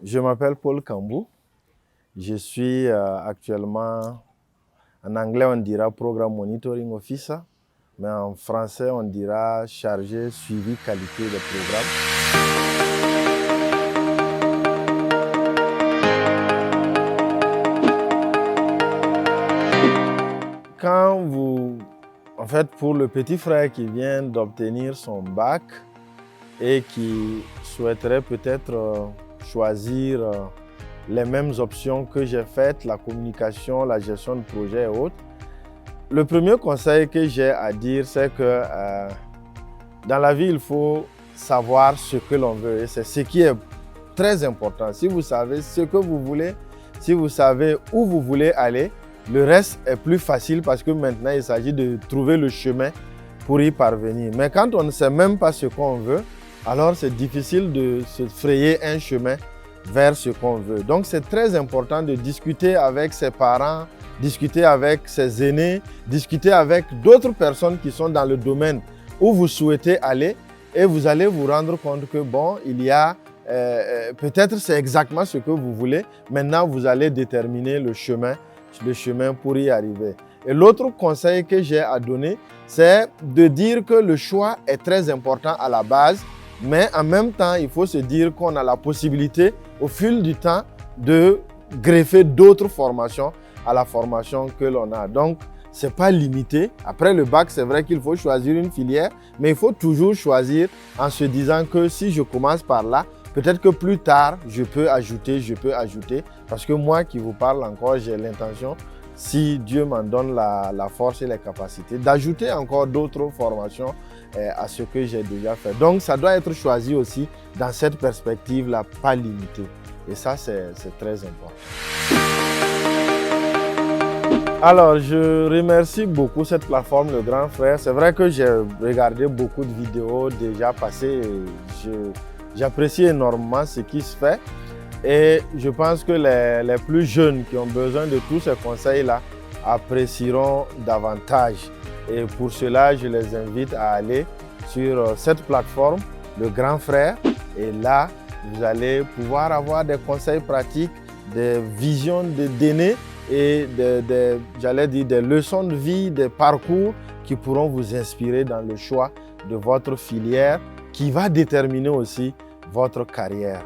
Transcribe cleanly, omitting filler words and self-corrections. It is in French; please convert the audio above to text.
Je m'appelle Paul Kambou. Je suis actuellement, en anglais on dira Programme Monitoring Officer, mais en français on dira chargé suivi qualité de programme. En fait, pour le petit frère qui vient d'obtenir son bac et qui souhaiterait peut-être choisir les mêmes options que j'ai faites, la communication, la gestion de projet et autres, le premier conseil que j'ai à dire, c'est que dans la vie, il faut savoir ce que l'on veut et c'est ce qui est très important. Si vous savez ce que vous voulez, si vous savez où vous voulez aller, le reste est plus facile parce que maintenant, il s'agit de trouver le chemin pour y parvenir. Mais quand on ne sait même pas ce qu'on veut, alors c'est difficile de se frayer un chemin vers ce qu'on veut. Donc c'est très important de discuter avec ses parents, discuter avec ses aînés, discuter avec d'autres personnes qui sont dans le domaine où vous souhaitez aller et vous allez vous rendre compte que bon, il y a peut-être c'est exactement ce que vous voulez. Maintenant, vous allez déterminer le chemin pour y arriver. Et l'autre conseil que j'ai à donner, c'est de dire que le choix est très important à la base, mais en même temps, il faut se dire qu'on a la possibilité, au fil du temps, de greffer d'autres formations à la formation que l'on a. Donc, ce n'est pas limité. Après le bac, c'est vrai qu'il faut choisir une filière, mais il faut toujours choisir en se disant que si je commence par là, peut-être que plus tard, je peux ajouter. Parce que moi qui vous parle encore, j'ai l'intention, si Dieu m'en donne la force et les capacités, d'ajouter encore d'autres formations à ce que j'ai déjà fait. Donc, ça doit être choisi aussi dans cette perspective-là, pas limité. Et ça, c'est très important. Alors, je remercie beaucoup cette plateforme, le Grand Frère. C'est vrai que j'ai regardé beaucoup de vidéos déjà passées. J'apprécie énormément ce qui se fait et je pense que les plus jeunes qui ont besoin de tous ces conseils-là apprécieront davantage. Et pour cela, je les invite à aller sur cette plateforme, le Grand Frère. Et là, vous allez pouvoir avoir des conseils pratiques, des visions de données et des leçons de vie, des parcours qui pourront vous inspirer dans le choix de votre filière qui va déterminer aussi votre carrière.